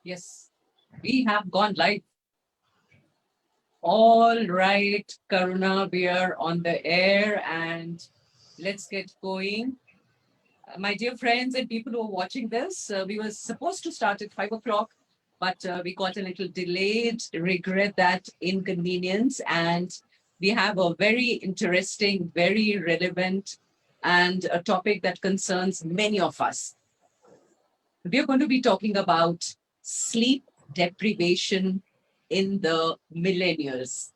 Yes, we have gone live. All right, Karuna, we are on the air and let's get going. My dear friends and people who are watching this, we were supposed to start at 5 o'clock, but we got a little delayed. Regret that inconvenience. And we have a very interesting, very relevant, and a topic that concerns many of us. We are going to be talking about sleep deprivation in the millennials.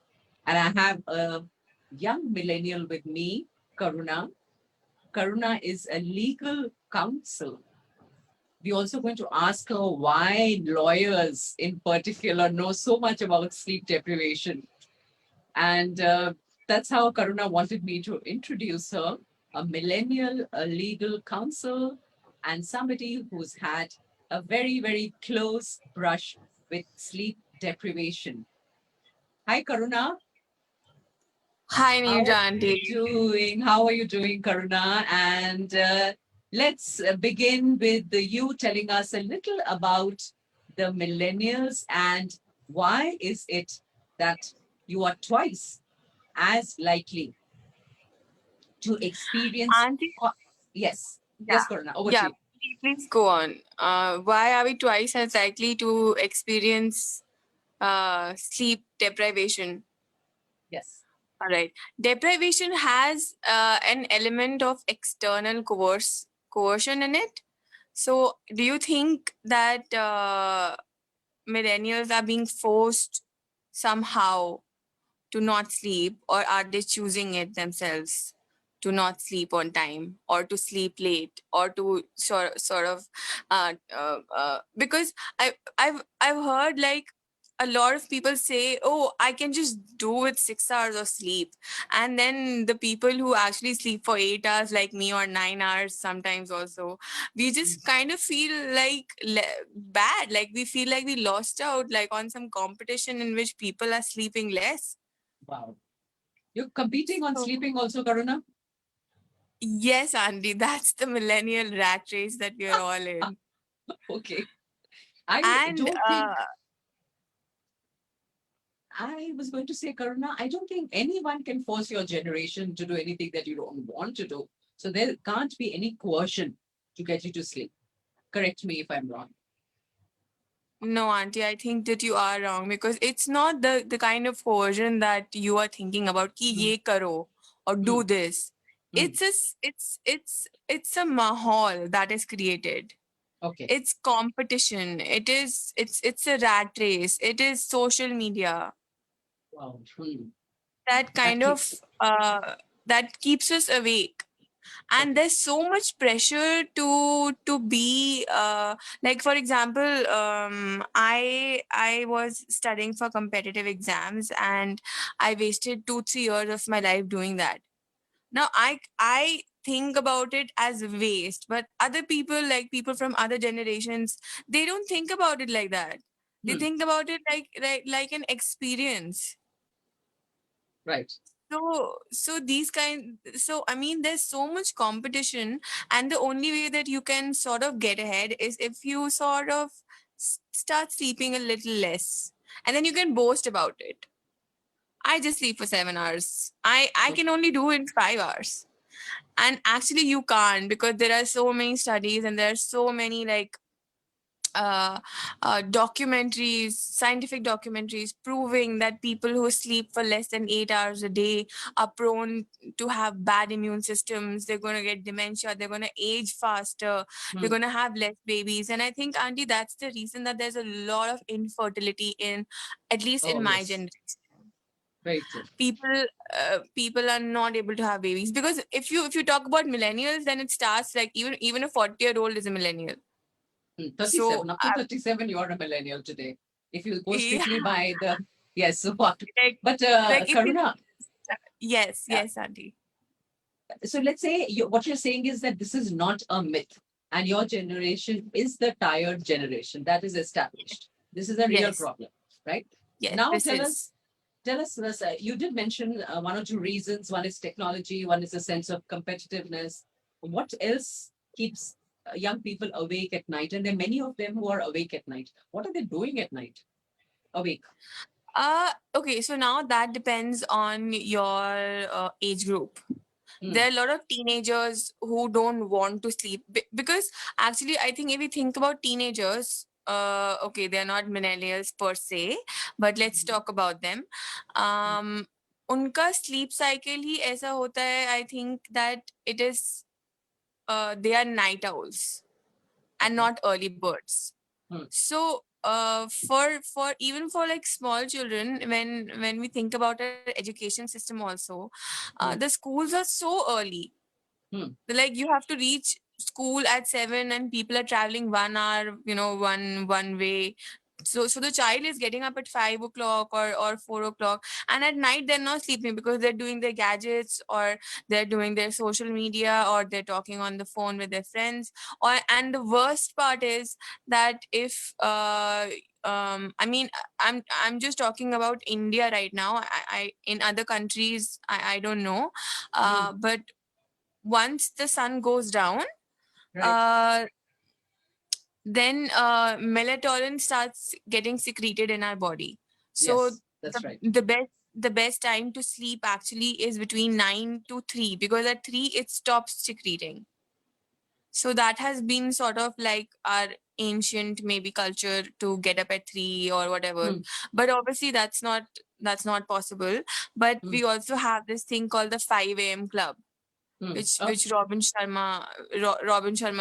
And I have a young millennial with me, Karuna. Karuna is a legal counsel. We're also going to ask her why lawyers in particular know so much about sleep deprivation. And that's how Karuna wanted me to introduce her, a millennial, a legal counsel, and somebody who's had a very, very close brush with sleep deprivation. Hi, Karuna. Hi, How Neerja are you auntie. doing? How are you doing, Karuna? And let's begin with you telling us a little about the millennials and why is it that you are twice as likely to experience. Auntie, Yes, yeah, yes, Karuna, over to yeah. you. Please go on. Why are we twice as likely to experience sleep deprivation? Yes. All right. Deprivation has an element of external coercion in it. So, do you think that millennials are being forced somehow to not sleep, or are they choosing it themselves to not sleep on time or to sleep late or to sort of because I've heard like a lot of people say, oh, I can just do with 6 hours of sleep, and then the people who actually sleep for 8 hours like me, or 9 hours sometimes also, we just kind of feel like bad, like we feel like we lost out like on some competition in which people are sleeping less. Wow. You're competing on So, sleeping also, Karuna? yes, Andy, that's the millennial rat race that we are all in. Okay. I And don't think I was going to say, Karuna, I don't think anyone can force your generation to do anything that you don't want to do. So there can't be any coercion to get you to sleep. Correct me if I'm wrong. no, Auntie, I think that you are wrong, because it's not the kind of coercion that you are thinking about, ki Mm, ye karo or do mm, this. mm. It's a mahal that is created. Okay. It's competition. It's a rat race. It is social media Wow. Mm. that That kind keep of that keeps us awake. And okay. there's so much pressure to be like, for example, I was studying for competitive exams, and I wasted 2-3 years of my life doing that. Now I think about it as waste, but other people, like people from other generations, they don't think about it like that. They Mm. think about it like an experience. Right. So I mean, there's so much competition, and the only way that you can sort of get ahead is if you sort of start sleeping a little less, and then you can boast about it. I just sleep for 7 hours. I can Okay. only do it in 5 hours. And actually you can't, because there are so many studies and there are so many like uh, documentaries, scientific documentaries proving that people who sleep for less than 8 hours a day are prone to have bad immune systems. They're going to get dementia. They're going to age faster. They're Mm. going to have less babies. And I think, Auntie, that's the reason that there's a lot of infertility in, at least Oh in my yes. generation. Very true. People are not able to have babies, because if you talk about millennials, then it starts like even a 40-year-old is a millennial. Mm. So 37. Up to 37, you're a millennial today. If you go yeah, strictly by the yes, so what? like But like if you Karuna, yes, uh, yes, Auntie. so let's say what you're saying is that this is not a myth, and your generation is the tired generation that is established. This is a real Yes, problem, right? yes, Now this is. tell us this. You did mention one or two reasons. One is technology. One is a sense of competitiveness. What else keeps young people awake at night, and there are many of them who are awake at night. What are they doing at night? Awake. Okay, so now that depends on your age group. Hmm. There are a lot of teenagers who don't want to sleep because actually, I think if we think about teenagers, okay, they're not millennials per se, but let's talk about them. Um, उनका sleep cycle ही ऐसा होता है, I think that it is they are night owls and Okay. not early birds. Hmm. So for even for like small children, when we think about our education system also, the Hmm. schools are so early. Hmm. Like you have to reach school at 7 and people are traveling 1 hour, one way. So the child is getting up at 5 o'clock or 4 o'clock, and at night they're not sleeping because they're doing their gadgets, or they're doing their social media, or they're talking on the phone with their friends. Or and the worst part is that if I mean, I'm just talking about India right now. I in other countries I don't know, Hmm. but once the sun goes down, Right. uh, then melatonin starts getting secreted in our body. So Yes, that's the right. the best the best time to sleep actually is between 9 to 3, because at 3 it stops secreting. So that has been sort of like our ancient maybe culture to get up at 3 or whatever. Hmm. But obviously that's not possible. But Hmm. we also have this thing called the 5 a.m. club, Hmm. which Oh, which Robin Sharma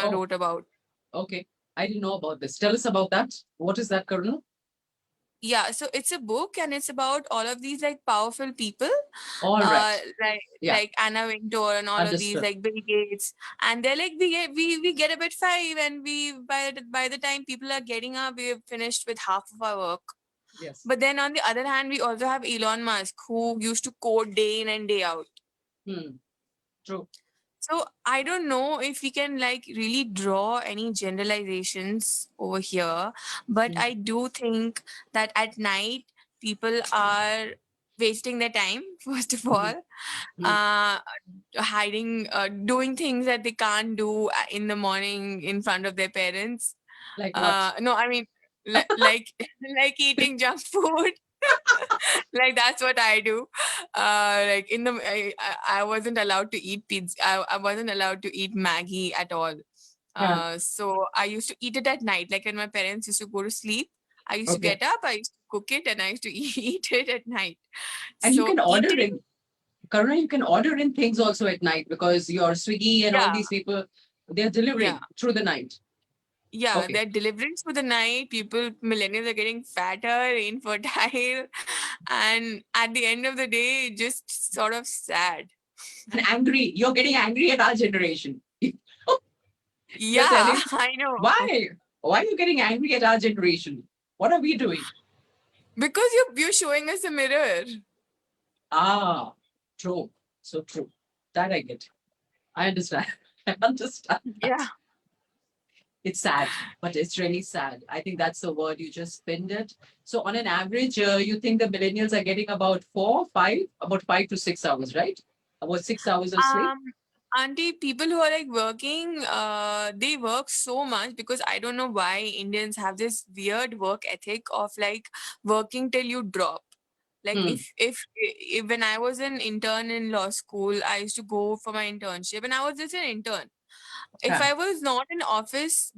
oh, wrote about. okay. I didn't know about this. Tell us about that. What is that, Karuna? Yeah, so it's a book and it's about all of these like powerful people, All right. like Yeah, Anna Wintour and all of these understood. like Bill Gates, and they're like we get up at 5, and we by the time people are getting up, we've finished with half of our work. Yes. But then on the other hand, we also have Elon Musk, who used to code day in and day out. Hmm. True. So I don't know if we can like really draw any generalizations over here, but Hmm. I do think that at night people are wasting their time, first of Hmm. all, Hmm. uh, hiding, doing things that they can't do in the morning in front of their parents. Like what? No, I mean, like like eating junk food. Like that's what I do. Like I wasn't allowed to eat pizza. I wasn't allowed to eat Maggie at all. Huh. So I used to eat it at night. Like when my parents used to go to sleep, I used to Okay. get up, I used to cook it, and I used to eat it at night. And you So can order eating, in, Karuna, you can order in things also at night because your Swiggy and all yeah, these people, they're yeah. delivering through the night. Yeah, Okay. they're delivering through the night. People, millennials are getting fatter, infertile, and at the end of the day, just sort of sad. And angry. You're getting angry at our generation. You're Yeah, telling, I know. why? Why are you getting angry at our generation? What are we doing? Because you're showing us a mirror. Ah, true. So true. That I get. I understand. I understand Yeah. that. It's sad, but it's really sad. I think that's the word. You just pinned it. So, on an average, you think the millennials are getting about 5 to 6 hours, right? About 6 hours of sleep? Um, Auntie, people who are like working, they work so much because I don't know why Indians have this weird work ethic of like working till you drop. Like Hmm. if when I was an intern in law school, I used to go for my internship and I was just an intern. If Huh. I was not in office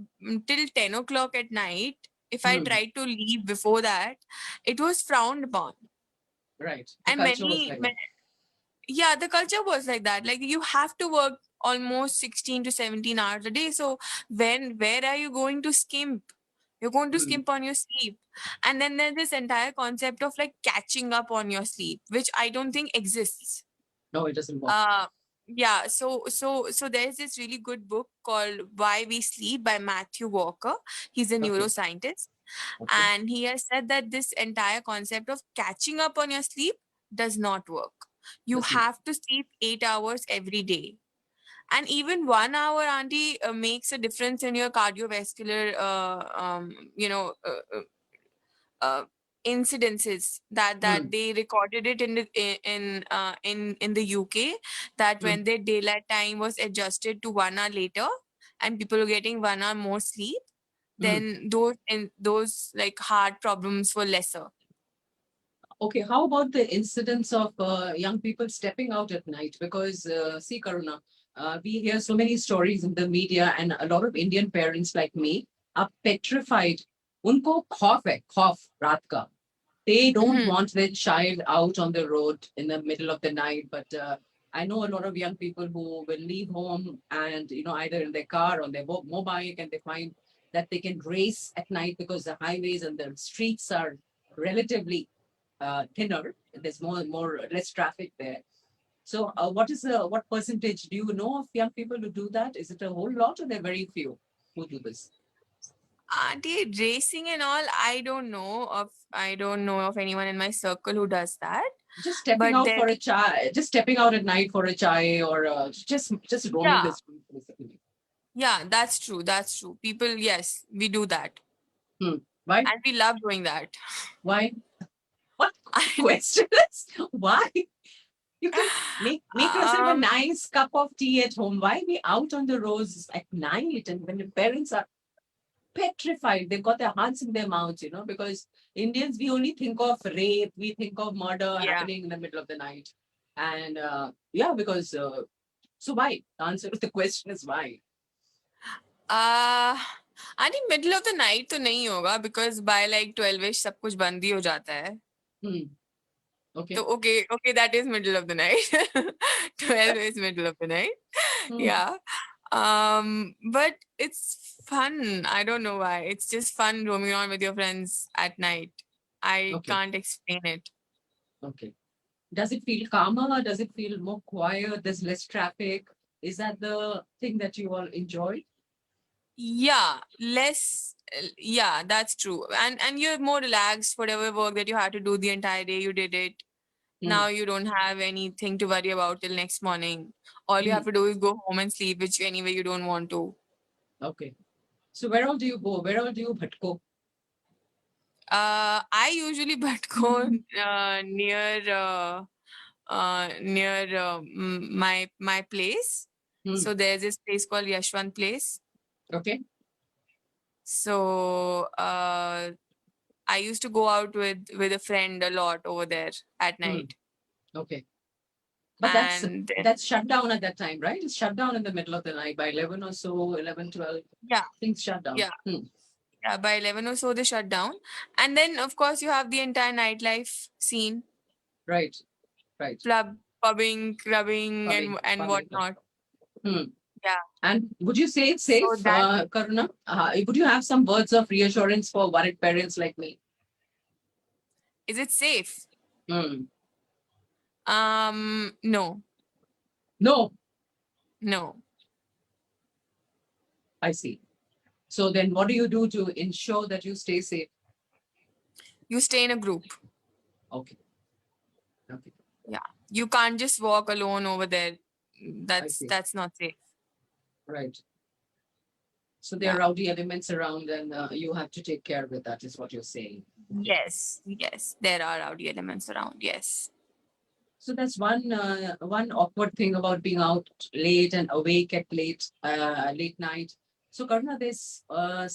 till 10 o'clock at night, if I Hmm. tried to leave before that, it was frowned upon. Right. The And culture was like that. yeah, the culture was like that. Like you have to work almost 16 to 17 hours a day. So where are you going to skimp? You're going to Hmm. skimp on your sleep. And then there's this entire concept of like catching up on your sleep, which I don't think exists. No, it doesn't work. Uh yeah, so there's this really good book called Why We Sleep by Matthew Walker. He's a Okay. neuroscientist, Okay. and he has said that this entire concept of catching up on your sleep does not work. You Doesn't work. have to sleep 8 hours every day, and even 1 hour, auntie, makes a difference in your cardiovascular uh, incidences. That Hmm. they recorded it in the UK, that Hmm. when their daylight time was adjusted to 1 hour later, and people were getting 1 hour more sleep, Hmm. then those like heart problems were lesser. Okay, how about the incidents of young people stepping out at night? Because, see, Karuna, we hear so many stories in the media, and a lot of Indian parents like me are petrified. Unko खौफ है, खौफ रात का. They don't Hmm. want their child out on the road in the middle of the night. But I know a lot of young people who will leave home and, either in their car or on their mobile, and they find that they can race at night because the highways and the streets are relatively thinner. There's more less traffic there. So, what percentage do you know of young people who do that? Is it a whole lot, or there are very few who do this? Auntie, racing and all, I don't know of anyone in my circle who does that. Just stepping But out there, for a chai, just stepping out at night for a chai, or just roaming the yeah, streets, basically. yeah, that's true. That's true. People, yes, we do that. Hmm. Why? And we love doing that. Why? What And question is why? You can make yourself a um nice cup of tea at home. Why be out on the roads at night, and when your parents are petrified? They've got their hearts in their mouths, because Indians, we only think of rape, we think of murder yeah. happening in the middle of the night. And yeah, because so why? The answer to the question is why. Uh Auntie, middle of the night तो नहीं होगा because by like 12ish सब कुछ बंद ही हो जाता है. Hmm. So Okay. okay, that is middle of the night. 12 is middle of the night. Hmm. Yeah. But it's fun. I don't know why. It's just fun roaming around with your friends at night. I Okay. can't explain it. Okay. Does it feel calmer? Does it feel more quiet? There's less traffic. Is that the thing that you all enjoy? Yeah, yeah, that's true. And you're more relaxed. Whatever work that you had to do the entire day, you did it. Hmm. Now you don't have anything to worry about till next morning. All you have Hmm. to do is go home and sleep, which anyway you don't want to. Okay. So where all do you go? Where all do you bhatko? I usually but go near my place. Hmm. So there's this place called Yashwant Place. Okay. So I used to go out with a friend a lot over there at Hmm. night. Okay. But that's And then, that's shut down at that time, right? It's shut down in the middle of the night by 11 or so, 11, 12. yeah, Things shut down. yeah, Hmm. yeah. By 11 or so, they shut down. And then, of course, you have the entire nightlife scene, Right. Right. pubbing, clubbing, Pubbing, and pubbing. whatnot. Hmm. Yeah. And would you say it's So safe, that Karuna? Would you have some words of reassurance for worried parents like me? is it safe? Hmm. No, No, no. I see. So then what do you do to ensure that you stay safe? You stay in a group. Okay. Okay. Yeah. You can't just walk alone over there. I see. That's not safe. Right. So there are Yeah. rowdy elements around, and you have to take care with that, is what you're saying. Yes. Yes. There are rowdy elements around. Yes. So that's one awkward thing about being out late and awake at late night. So Karuna, this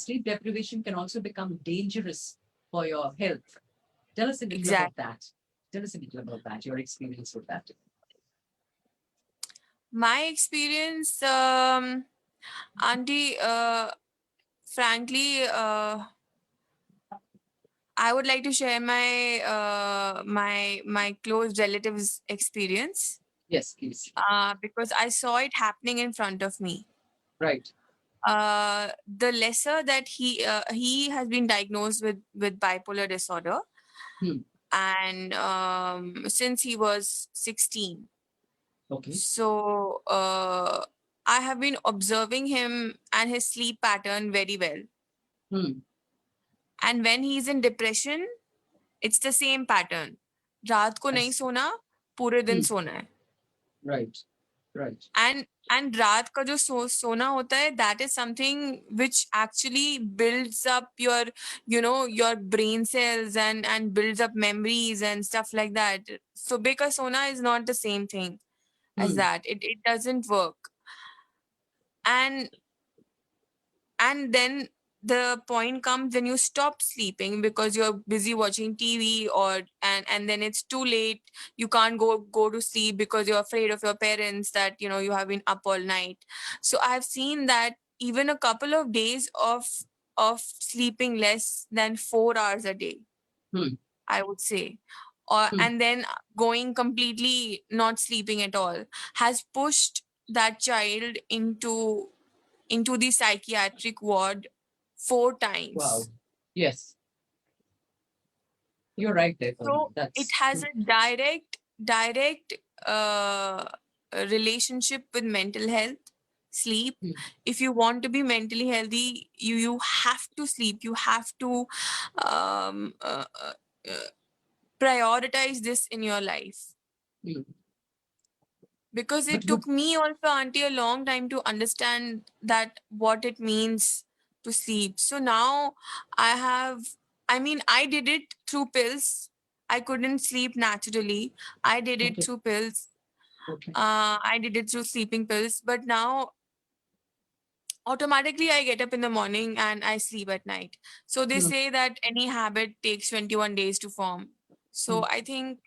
sleep deprivation can also become dangerous for your health. Tell us a little about Exactly. that. Tell us a little about that. Your experience with that. My experience, Auntie, frankly, I would like to share my close relatives' experience Yes, please. because I saw it happening in front of me. Right. The lesser that he has been diagnosed with bipolar disorder, Hmm. and since he was 16. Okay. So I have been observing him and his sleep pattern very well. Hmm. And when he's in depression, it's the same pattern. रात को I नहीं see. सोना, पूरे दिन Hmm. सोना है. Right. Right. And रात का जो सोना होता है, that is something which actually builds up your brain cells and builds up memories and stuff like that. सुबह का सोना is not the same thing as Hmm. that. It doesn't work. And and then the point comes when you stop sleeping because you're busy watching TV, or and then it's too late, you can't go to sleep because you're afraid of your parents that you have been up all night. So I've seen that even a couple of days of sleeping less than 4 hours a day, Hmm. I would say, or Hmm. and then going completely not sleeping at all has pushed that child into the psychiatric ward 4 times. Wow. Yes, you're right there, Karuna. So it That's has hmm. a direct uh, relationship with mental health, sleep. Hmm. If you want to be mentally healthy, you have to sleep. You have to um, uh, uh, uh, prioritize this in your life, Hmm. because But it would took me also, auntie, a long time to understand that what it means to sleep. So now I have, I mean, I did it through pills. I couldn't sleep naturally. I did it okay, through pills. okay. I did it through sleeping pills, but now automatically I get up in the morning and I sleep at night. So they Hmm. say that any habit takes 21 days to form. Hmm. So I think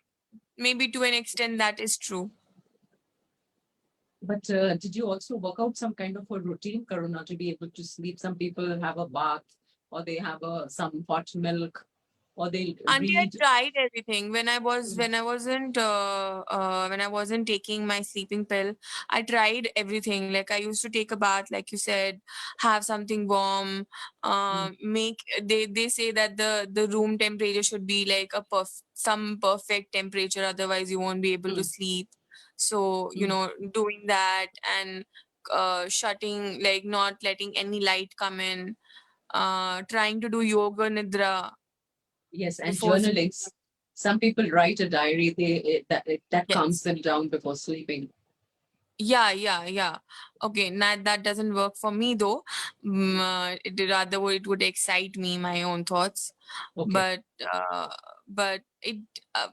maybe to an extent that is true. But did you also work out some kind of a routine, Karuna, to be able to sleep? Some people have a bath, or they have some hot milk, or they Auntie, I read. tried everything when I was Hmm. when I wasn't taking my sleeping pill. I tried everything. Like I used to take a bath, like you said, have something warm. Hmm. Make they say that the room temperature should be like some perfect temperature, otherwise you won't be able to Hmm. sleep. So Hmm. doing that, and shutting, like not letting any light come in. Trying to do yoga nidra Yes, and before sleep. journaling. Some people write a diary. That calms Yes. them down before sleeping. Yeah. Okay, that doesn't work for me though. It would excite me, my own thoughts. Okay. But but it uh,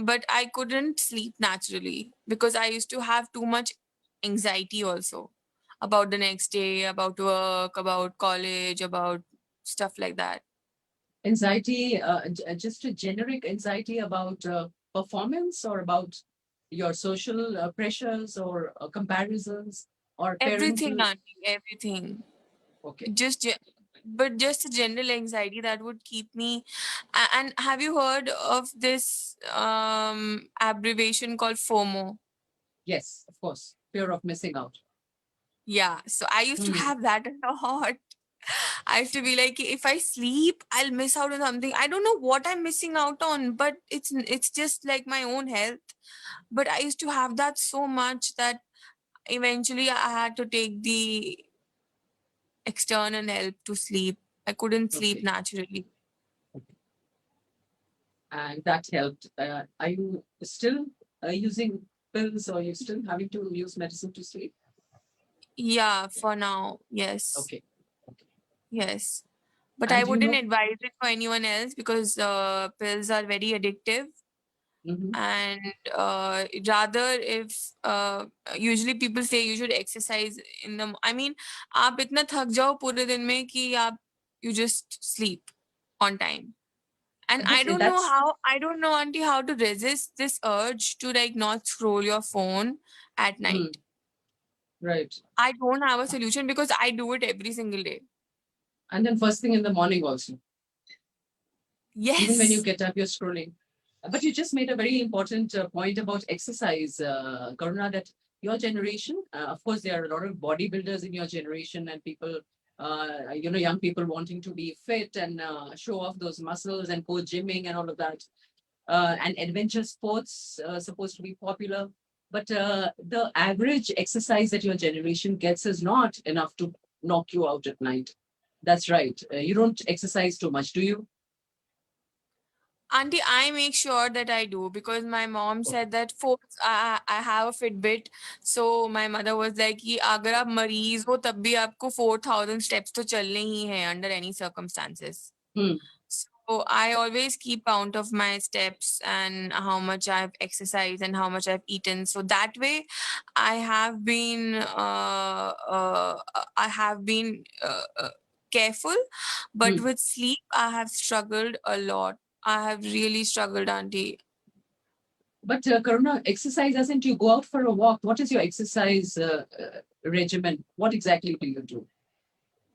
but I couldn't sleep naturally because I used to have too much anxiety also about the next day, about work, about college, about stuff like that. Anxiety, just a generic anxiety about performance, or about your social pressures, or comparisons, or Everything, parental. auntie, everything. Okay. just ge- but just a general anxiety that would keep me. And have you heard of this abbreviation called FOMO? Yes, of course. Fear of missing out. Yeah, so I used to Hmm. have that a lot. I used to be like, if I sleep I'll miss out on something. I don't know what I'm missing out on, but it's just like my own health. But I used to have that so much that eventually I had to take the external help to sleep. I couldn't sleep Okay. naturally. And that helped. Are you still using pills, or are you still having to use medicine to sleep? Yeah, for now, yes. Okay. Okay. Yes. But I And you wouldn't know, advise it for anyone else because pills are very addictive. mhm. And rather, if usually people say you should exercise in the. I mean, आप इतना थक जाओ पूरे दिन में कि आप you just sleep on time. And But that's I don't know, auntie, how to resist this urge to like not scroll your phone at hmm, night. right. I don't have a solution because I do it every single day. And then first thing in the morning also, even when you Yes. get up, you're scrolling. But you just made a very important point about exercise, Karuna, that your generation, of course, there are a lot of bodybuilders in your generation, and people, young people wanting to be fit and show off those muscles and go gymming and all of that. And adventure sports supposed to be popular. But the average exercise that your generation gets is not enough to knock you out at night. That's right. You don't exercise too much, do you? Auntie, I make sure that I do because my mom Okay. said that I have a Fitbit. So my mother was like कि अगर आप मरीज हो तब भी आपको 4,000 steps तो चलने ही हैं under any circumstances. Hmm. So I always keep count of my steps and how much I've exercised and how much I've eaten. So that way, I have been careful, but Hmm. with sleep, I have struggled a lot. I have really struggled, Auntie. But Karuna, exercise doesn't you go out for a walk? What is your exercise regimen? What exactly do you do?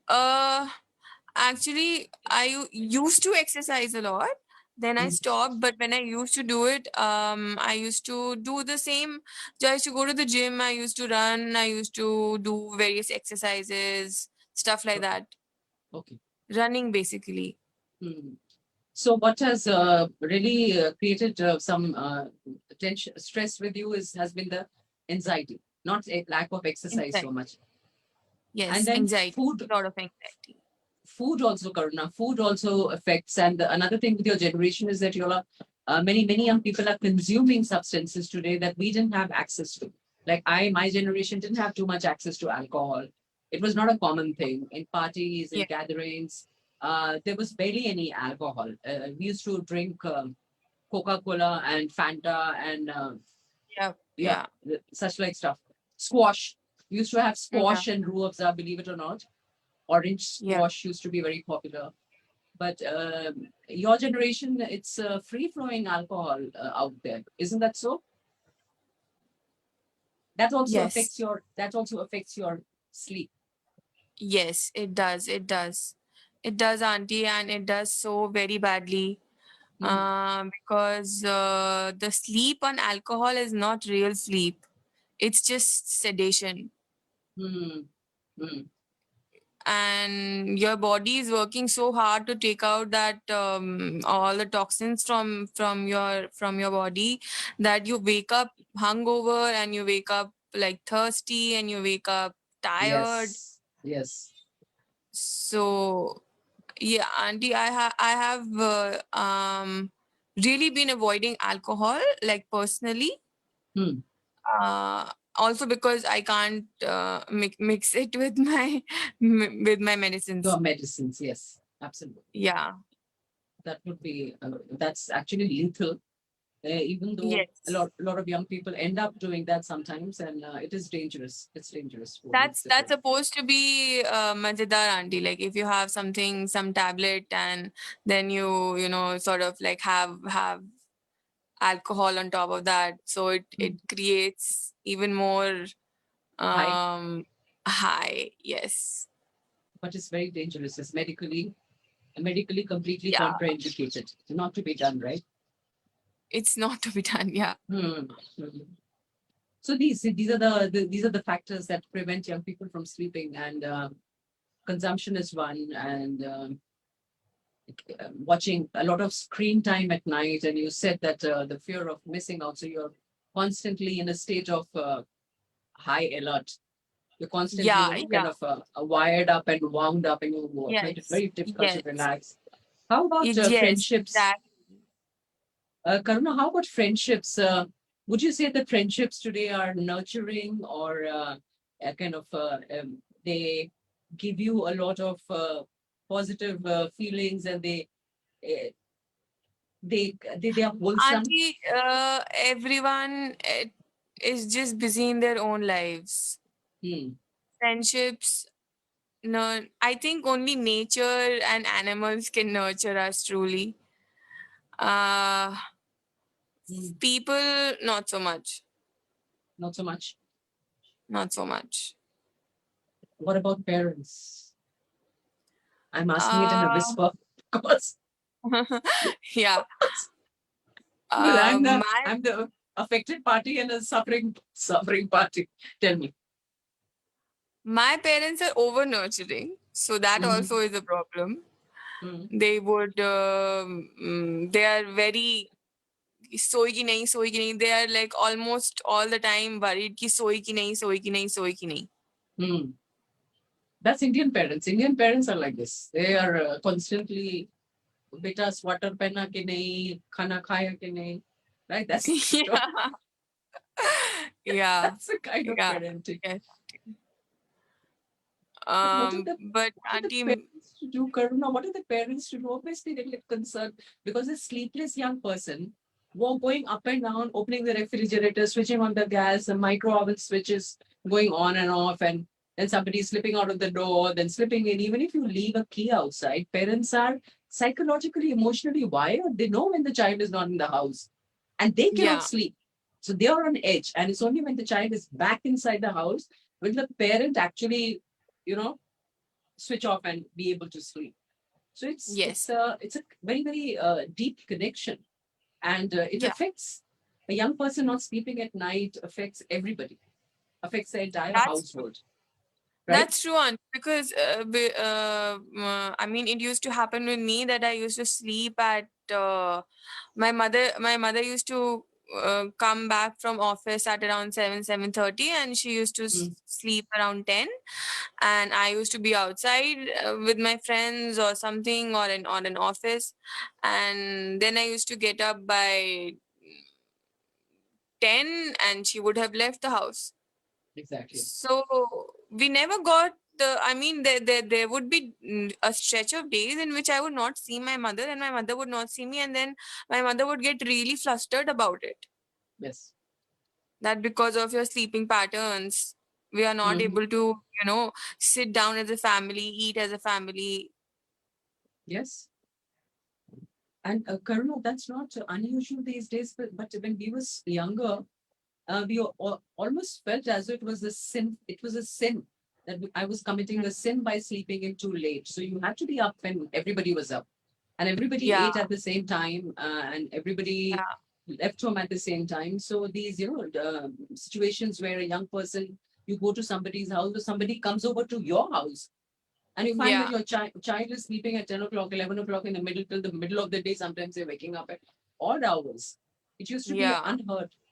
Uh, Actually, used to exercise a lot. Then I Hmm. stopped. But when I used to do it, I used to do the same. So I used to go to the gym. I used to run. I used to do various exercises, stuff like Okay. that. Okay. Running, basically. Hmm. So, what has really created some tension, stress with you is has been the anxiety, not a lack of exercise so Anxiety. much. And Yes, then anxiety. food, A lot of anxiety. food also, Karuna, food also affects. And another thing with your generation is that you're many young people are consuming substances today that we didn't have access to. Like my generation didn't have too much access to alcohol. It was not a common thing in parties Yeah. and gatherings. There was barely any alcohol. We used to drink Coca-Cola and Fanta and Yeah. yeah, Yeah. such like stuff. Squash. We used to have Yeah. squash and roux afza, believe it or not. Orange Yeah. squash used to be very popular. But your generation, it's free flowing alcohol out there, isn't that so? That also Yes. affects your sleep. Yes, it does. It does. It does, Auntie, and it does so very badly. Hmm. Because the sleep on alcohol is not real sleep. It's just sedation. Hmm. Hmm. And your body is working so hard to take out that all the toxins from your body, that you wake up hungover, and you wake up like thirsty, and you wake up tired. Yes. Yes. So yeah, Auntie, I have really been avoiding alcohol, like personally. Hmm. Also because I can't mix it with my medicines. Your medicines. Yes. Absolutely. Yeah. That would be. That's actually lethal. Even though Yes. a lot of young people end up doing that sometimes, and it is dangerous. It's dangerous for both That's people. supposed to be Mazedar, Auntie. Like if you have something, some tablet, and then you sort of like have alcohol on top of that, so it Hmm. creates even more High, um high. Yes. but it's very dangerous. It's medically completely Yeah. contraindicated. Not to be done, right? It's not to be done. Yeah. Hmm. Hmm. So these are the factors that prevent young people from sleeping, and consumption is one, and watching a lot of screen time at night. And you said that the fear of missing out, so you're constantly in a state of high alert. You're constantly, Yeah. kind Yeah. of wired up and wound up, and you find it Yes. very difficult to Yes. relax. How about Yes. friendships? Exactly. Karuna, how about friendships? Would you say that friendships today are nurturing or kind of they give you a lot of positive feelings, and uh, they are wholesome? Auntie, everyone is just busy in their own lives. Hmm. Friendships, no, I think only nature and animals can nurture us truly. Uh, Hmm. People, not so much. Not so much. Not so much. What about parents? I'm asking it in a Uh, whisper because yeah. because My I'm the affected party and a suffering party. Tell me. my parents are over nurturing, so that Hmm. also is a problem. Hmm. They are very सोई कि नहीं सोई कि नहीं, they are like almost all the time worried कि सोई कि नहीं सोई कि नहीं सोई कि नहीं. Hmm. That's Indian parents. Indian parents are like this. They are constantly, beta swatter pehna ke nahi, khana khaya ke nahi. Right? Yeah. Yeah. That's the kind of Yeah. parenting. Yes. But But what are the auntie, parents to do, Karuna? What are the parents to do? Obviously, they get concerned because a sleepless young person going up and down, opening the refrigerator, switching on the gas, the micro oven switches going on and off, and then somebody slipping out of the door, then slipping in. Even if you leave a key outside, parents are psychologically, emotionally wired. They know when the child is not in the house and they cannot yeah, sleep. So they are on edge. And it's only when the child is back inside the house will the parent actually, you know, switch off and be able to sleep. So yes, it's a very very deep connection, and it yeah. affects a young person not sleeping at night affects everybody, affects the entire That's true. household, right? That's true, auntie, because I mean, it used to happen with me that I used to sleep at my mother used to come back from office at around 7:30, and she used to Mm, sleep around 10, and I used to be outside with my friends or something, or in on an office, and then I used to get up by 10, and she would have left the house. exactly. So we never got the, I mean, there would be a stretch of days in which I would not see my mother, and my mother would not see me, and then my mother would get really flustered about it. Yes. That because of your sleeping patterns, we are not Mhm. able to, sit down as a family, eat as a family. Yes. And Karuna, that's not unusual these days, but when we was younger, we almost felt as though it was a sin. It was a sin that I was committing a sin by sleeping in too late. So you had to be up when everybody was up, and everybody Yeah, ate at the same time, and everybody yeah, left home at the same time. So these, situations where a young person, you go to somebody's house or somebody comes over to your house and you find that yeah, your child is sleeping at 10 o'clock, 11 o'clock in the middle till the middle of the day. Sometimes they're waking up at odd hours. It used to be yeah,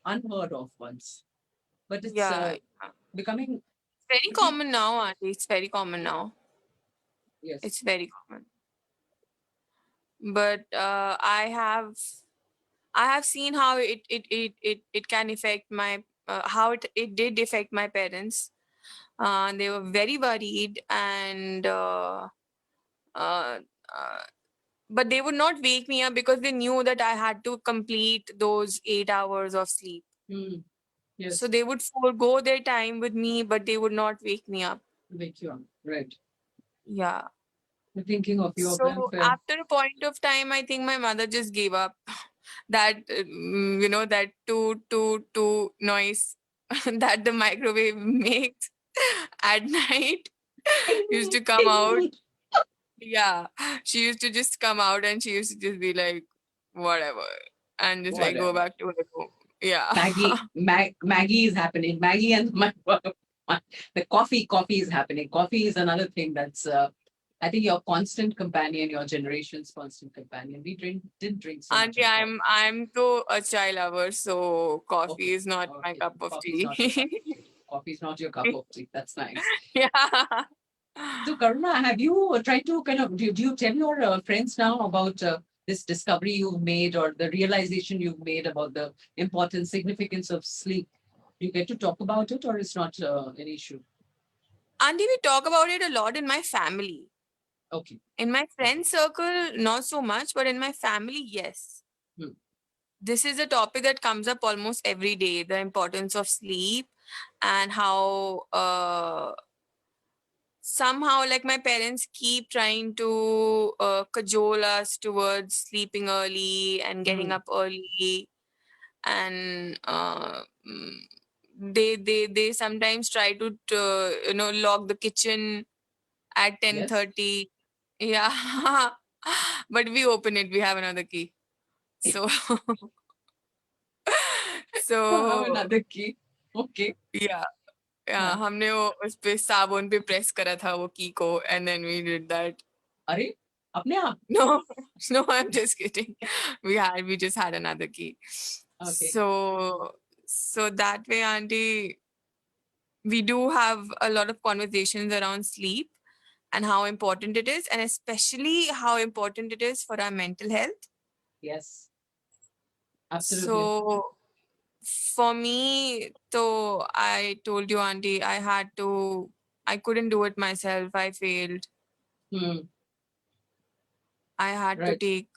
unheard of once, but it's yeah. becoming Very pretty, common now, auntie. It's very common now. yes. It's very common. But I have seen how it can affect my how it did affect my parents. They were very worried, and uh, uh, but they would not wake me up because they knew that I had to complete those 8 hours of sleep. Mm, So yes. they would forego their time with me, but they would not wake me up. Wake you up. Right. Yeah. I'm thinking of your So welfare. after a point of time, I think my mother just gave up that that toot noise that the microwave makes at night used to come out. Yeah, she used to just come out, and she used to just be like, whatever, and just like go Whatever. back to her room. Yeah. Maggie is happening. Maggie and the coffee is happening. Coffee is another thing that's I think your constant companion, your generation's constant companion. We didn't drink so much Auntie, of I'm coffee. I'm to a chai lover, so coffee Okay, is not my okay. cup of Coffee is tea. not your cup of tea. Coffee is not your cup of tea. That's nice. Yeah. So, Karuna, have you tried to kind of do you tell your friends now about this discovery you've made or the realization you've made about the importance, significance of sleep? You get to talk about it, or it's not an issue? Auntie, we talk about it a lot in my family. Okay, In my okay. friend circle, not so much, but in my family, yes. Hmm. This is a topic that comes up almost every day, the importance of sleep, and how somehow, like, my parents keep trying to cajole us towards sleeping early and getting Hmm. up early, and they sometimes try to lock the kitchen at Yes. 10:30. Yeah. But we open it, we have another key. So I have so another key. Okay. yeah, yeah, हाँ. हमने वो उस पे साबुन पे press करा था वो की को, and then we did that. अरे अपने आप. No, no, I'm just kidding. We just had another key. Okay. So that way, auntie, we do have a lot of conversations around sleep and how important it is, and especially how important it is for our mental health. Yes. Absolutely. So for me, so I told you, auntie, I couldn't do it myself. I failed. Hmm. I had to Right. take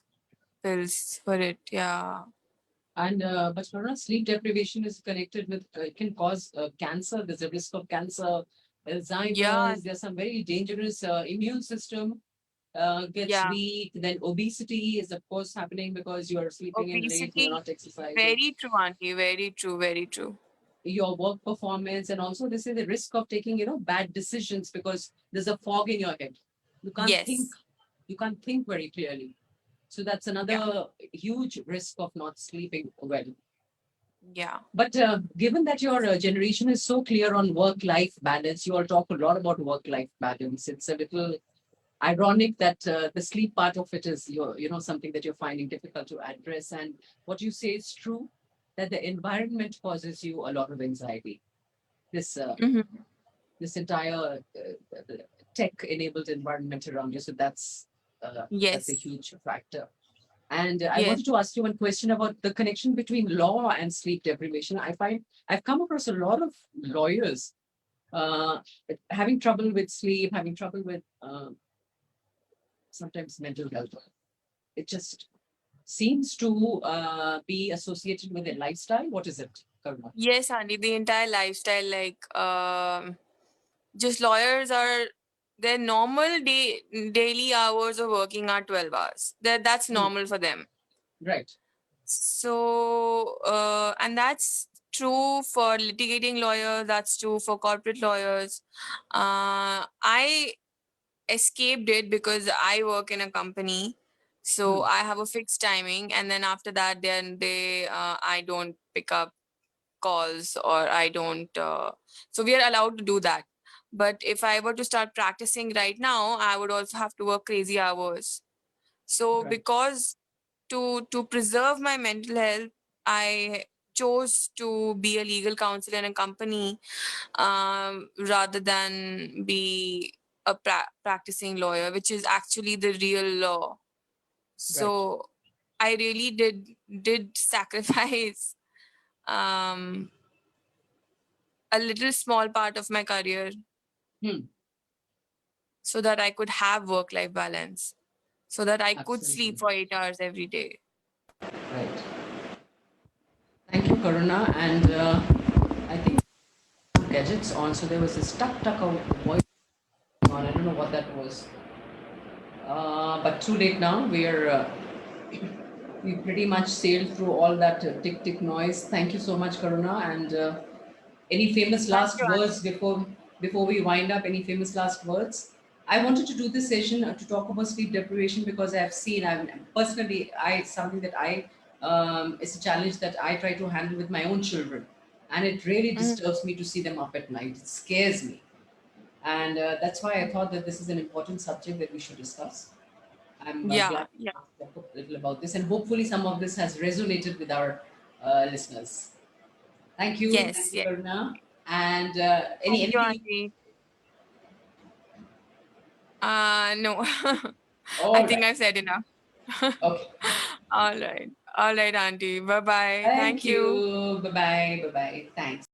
pills for it. Yeah. And but Varuna, sleep deprivation is connected with it can cause cancer. There's a risk of cancer, Yeah. Alzheimer's. There's some very dangerous immune system gets Yeah. weak. Then obesity is of course happening because you are sleeping in late, you're Obesity. not exercising. Very true, auntie. Very true. Very true. Your work performance, and also this is the risk of taking bad decisions because there's a fog in your head. You can't think. Yes. You can't think very clearly. So that's Yeah. another huge risk of not sleeping well. Yeah. But given that your generation is so clear on work-life balance, you all talk a lot about work-life balance. It's a little ironic that the sleep part of it is something that you're finding difficult to address. And what you say is true, that the environment causes you a lot of anxiety. This Hmm. this entire tech-enabled environment around you. So that's a Yes. huge factor. And I Yes. wanted to ask you one question about the connection between law and sleep deprivation. I find I've come across a lot of lawyers uh, having trouble with sleep, having trouble with sometimes mental health. It just seems to be associated with a lifestyle. What is it, Karma? Yes, Andy. The entire lifestyle, like, just lawyers are their normal daily hours of working are 12 hours. That's Hmm. normal for them. Right, So, and that's true for litigating lawyers. That's true for corporate lawyers. I escaped it because I work in a company, hmm. so I have a fixed timing, and then after that, then I don't pick up calls or I don't. So we are allowed to do that. But if I were to start practicing right now, I would also have to work crazy hours. So Right, because to preserve my mental health, I chose to be a legal counsel in a company, rather than be a practicing lawyer, which is actually the real law. right. So I really did sacrifice um, a little small part of my career Hmm. so that I could have work life balance, so that I could sleep Absolutely. for 8 hours every day. Right. Thank you, Karuna. And I think gadgets on, so there was a stuck a voice on. I don't know what that was. But too late now. We pretty much sailed through all that tick tick noise. Thank you so much, Karuna. And any famous Thank last you, words Auntie. before we wind up? Any famous last words? I wanted to do this session to talk about sleep deprivation because I've seen, I something that it's a challenge that I try to handle with my own children, and it really Mhm. disturbs me to see them up at night. It scares me, and that's why I thought that this is an important subject that we should discuss. I'm Yeah, glad yeah. to talk a little about this, and hopefully, some of this has resonated with our listeners. Thank Yes, you, yes. Karuna. And Thank you, anything? Auntie. No. I All think right. I've said enough. Okay. All right. All right, Auntie. Bye bye. Thank Thank you. you. Bye bye. Bye bye. Thanks.